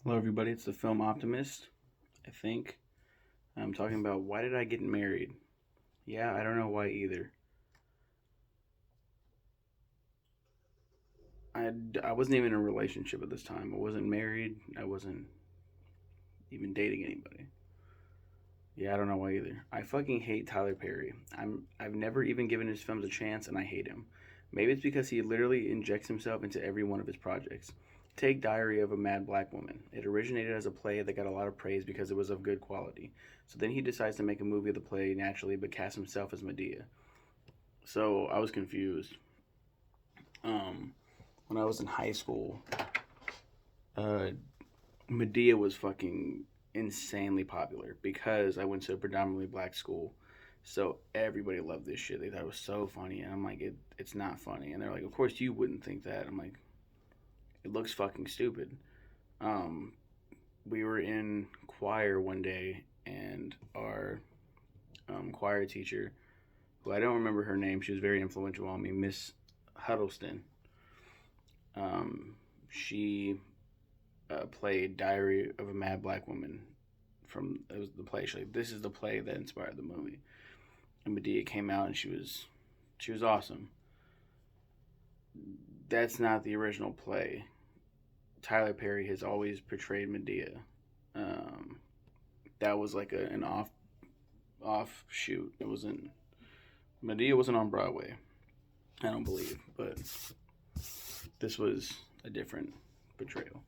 Hello, everybody. It's the film Optimist. I think I'm talking about why did I get married? Yeah, I don't know why either. I wasn't even in a relationship at this time. I wasn't married. I wasn't even dating anybody. Yeah, I don't know why either. I fucking hate Tyler Perry. I've never even given his films a chance, and I hate him. Maybe it's because he literally injects himself into every one of his projects. Take Diary of a Mad Black Woman. It originated as a play that got a lot of praise because it was of good quality. So then he decides to make a movie of the play naturally, but casts himself as Medea. So I was confused. Um, when I was in high school, uh, Medea was fucking insanely popular because I went to a predominantly black school. So everybody loved this shit. They thought it was so funny, and I'm like, it's not funny. And they're like, of course you wouldn't think that. I'm like, it looks fucking stupid. Um, we were in choir one day, and our choir teacher, who I don't remember her name, she was very influential on me, Miss Huddleston. Um, she played Diary of a Mad Black Woman from it was the play. She's like, this is the play that inspired the movie. And Medea came out, and she was awesome. That's not the original play. Tyler Perry has always portrayed Medea. Um, that was like an offshoot. It wasn't Medea wasn't on Broadway. I don't believe, but this was a different portrayal.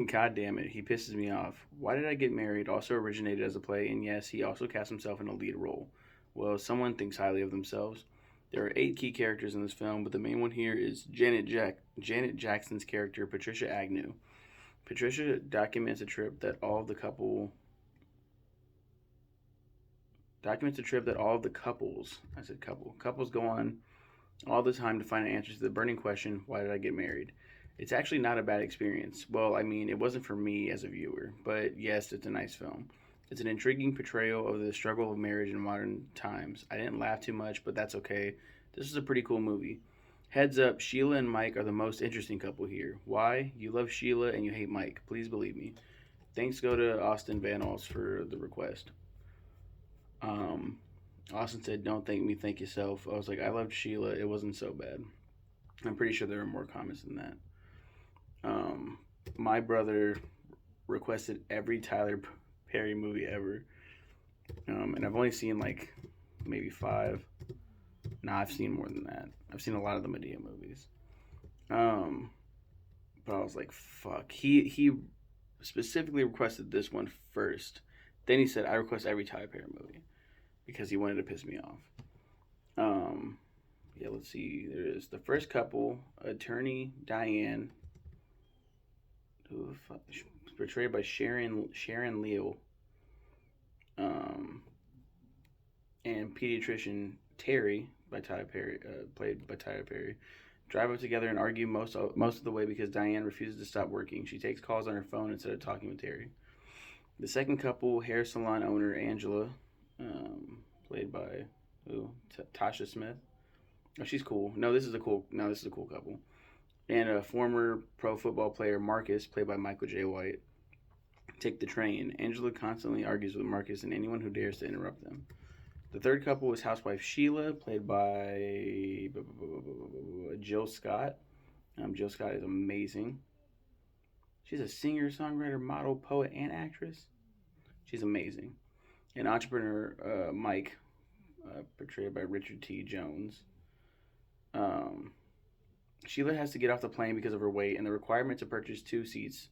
God damn it, he pisses me off. Why Did I Get Married also originated as a play, and yes, he also cast himself in a lead role. Well, someone thinks highly of themselves. There are 8 key characters in this film, but the main one here is Janet Jackson's character, Patricia Agnew. Patricia documents a trip that all of the couples, I said couples go on all the time to find answers to the burning question, why did I get married? It's actually not a bad experience. Well, I mean, it wasn't for me as a viewer, but yes, it's a nice film. It's an intriguing portrayal of the struggle of marriage in modern times. I didn't laugh too much, but that's okay. This is a pretty cool movie. Heads up, Sheila and Mike are the most interesting couple here. Why? You love Sheila and you hate Mike. Please believe me. Thanks go to Austin Van Alls for the request. Um, Austin said, "Don't thank me, thank yourself." I was like, "I loved Sheila. It wasn't so bad." I'm pretty sure there were more comments than that. Um, my brother requested every Tyler Perry movie ever, and I've only seen like maybe 5. Nah, I've seen more than that. I've seen a lot of the Medea movies. Um, but I was like, "Fuck." He specifically requested this one first. Then he said, "I request every Tyler Perry movie," because he wanted to piss me off. Um, yeah, let's see. There's the first couple, attorney Diane, who portrayed by Sharon Leal, um, and pediatrician Terry by Tyler Perry, played by Tyler Perry, drive up together and argue most of the way because Diane refuses to stop working. She takes calls on her phone instead of talking with Terry. The second couple, hair salon owner Angela, played by who? Tasha Smith. Oh, she's cool. No, this is a cool. No, this is a cool couple. And a former pro football player, Marcus, played by Michael J. White, take the train. Angela constantly argues with Marcus and anyone who dares to interrupt them. The third couple is housewife Sheila, played by Jill Scott. Jill Scott is amazing. She's a singer, songwriter, model, poet, and actress. She's amazing. And entrepreneur Mike, portrayed by Richard T. Jones. Um, Sheila has to get off the plane because of her weight and the requirement to purchase 2 seats.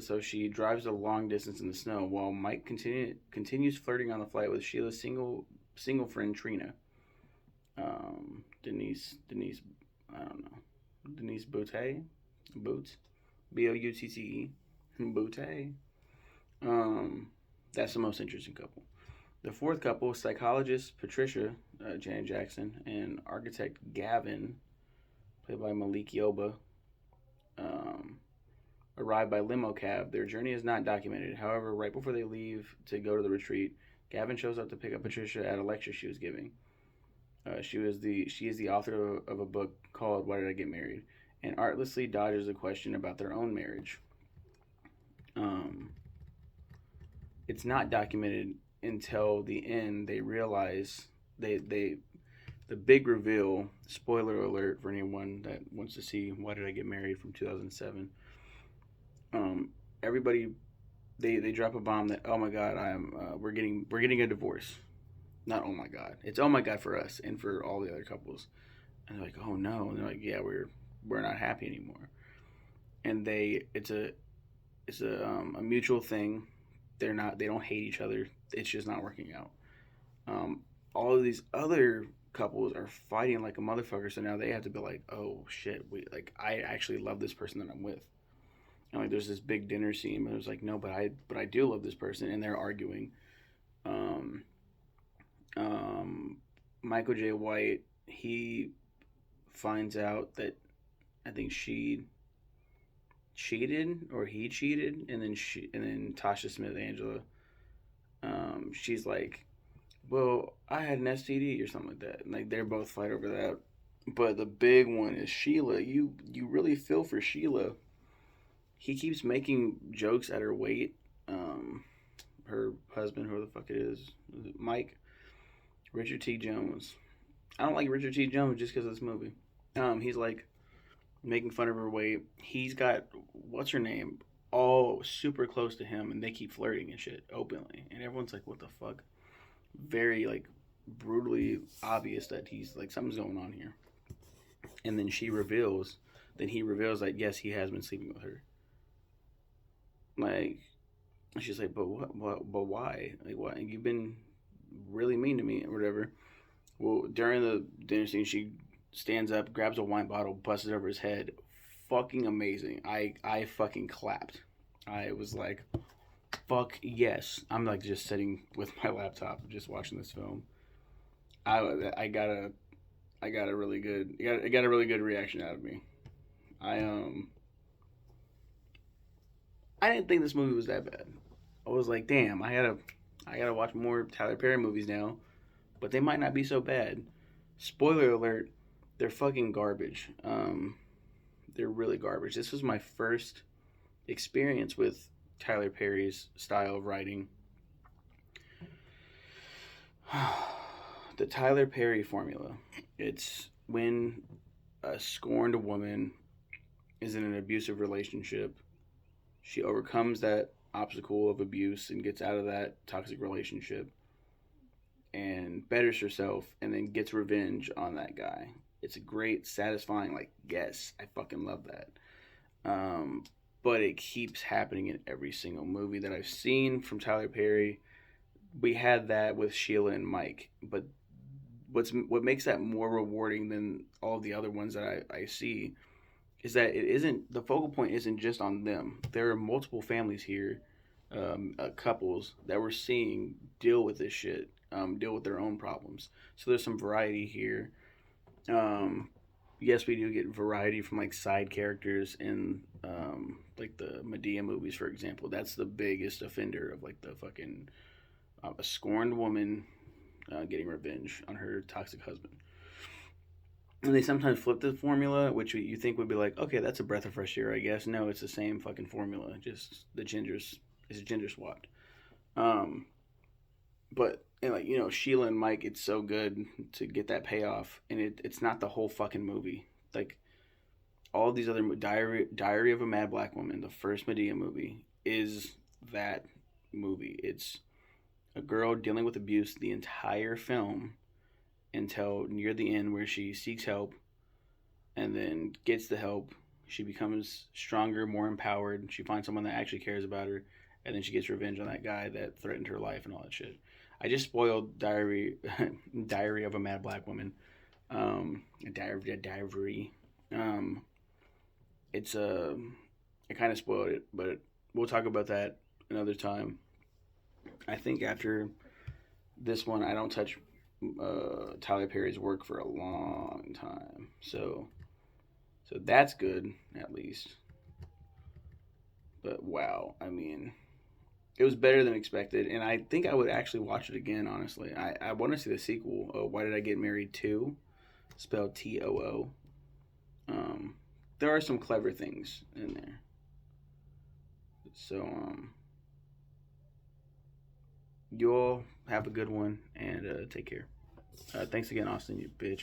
So she drives a long distance in the snow while Mike continues flirting on the flight with Sheila's single friend Trina. Denise, I don't know. Denise Boots, Boutte, Boutte. Um, that's the most interesting couple. The fourth couple, psychologist Patricia, Janet Jackson, and architect Gavin, played by Malik Yoba, um, arrive by limo cab. Their journey is not documented. However, right before they leave to go to the retreat, Gavin shows up to pick up Patricia at a lecture she was giving. She is the author of a book called "Why Did I Get Married," and artlessly dodges a question about their own marriage. Um, it's not documented until the end. They realize they the big reveal. Spoiler alert for anyone that wants to see Why Did I Get Married from 2007. Um, everybody they drop a bomb that, oh my god, we're getting a divorce. Not oh my god, it's oh my god for us and for all the other couples. And they're like, oh no, and they're like, yeah, we're not happy anymore. And it's a mutual thing. They don't hate each other. It's just not working out. Um, all of these other couples are fighting like a motherfucker. So now they have to be like, oh shit, I actually love this person that I'm with. And like there's this big dinner scene, but it was like, no, but I do love this person, and they're arguing. Um, um, Michael J. White, he finds out that I think she cheated or he cheated, and then Tasha Smith Angela, she's like, well, I had an STD or something like that. And like they're both fight over that. But the big one is Sheila. You really feel for Sheila. He keeps making jokes at her weight. Her husband, who the fuck it is Mike, Richard T. Jones. I don't like Richard T. Jones just because of this movie. He's like making fun of her weight. He's got what's her name all super close to him, and they keep flirting and shit openly, and everyone's like, "What the fuck?" Very like brutally obvious that he's like something's going on here. And then he reveals that yes, he has been sleeping with her. Like she's like, but why? Like why? You've been really mean to me or whatever. Well, during the dinner scene, she stands up, grabs a wine bottle, busts it over his head. Fucking amazing. I fucking clapped. I was like, fuck yes. I'm like just sitting with my laptop, just watching this film. I got a I got a really good I got a really good reaction out of me. I I didn't think this movie was that bad. I was like, damn, I gotta watch more Tyler Perry movies now, but they might not be so bad. Spoiler alert, they're fucking garbage. They're really garbage. This was my first experience with Tyler Perry's style of writing. The Tyler Perry formula. It's when a scorned woman is in an abusive relationship, she overcomes that obstacle of abuse and gets out of that toxic relationship and betters herself and then gets revenge on that guy. It's a great, satisfying, like, yes, I fucking love that. But it keeps happening in every single movie that I've seen from Tyler Perry. We had that with Sheila and Mike, but what makes that more rewarding than all the other ones that I see is that it isn't the focal point isn't just on them. There are multiple families here, couples that we're seeing deal with this shit, deal with their own problems. So there's some variety here. Um, yes, we do get variety from like side characters in like the Medea movies, for example. That's the biggest offender of like the fucking a scorned woman getting revenge on her toxic husband. And they sometimes flip the formula, which you think would be like, okay, that's a breath of fresh air, I guess. No, it's the same fucking formula, just the genders is gender swapped. Um, but and like Sheila and Mike, it's so good to get that payoff, and it's not the whole fucking movie. Like all these other Diary of a Mad Black Woman, the first Medea movie, is that movie. It's a girl dealing with abuse the entire film until near the end where she seeks help and then gets the help. She becomes stronger, more empowered. She finds someone that actually cares about her, and then she gets revenge on that guy that threatened her life and all that shit. I just spoiled Diary of a Mad Black Woman. Diary. Um, it's I kind of spoiled it, but we'll talk about that another time. I think after this one, I don't touch Tyler Perry's work for a long time. So that's good, at least. But wow, I mean, it was better than expected, and I think I would actually watch it again, honestly. I want to see the sequel, Why Did I Get Married 2? Spelled Too. there are some clever things in there. So you all have a good one and take care. Thanks again, Austin, you bitch.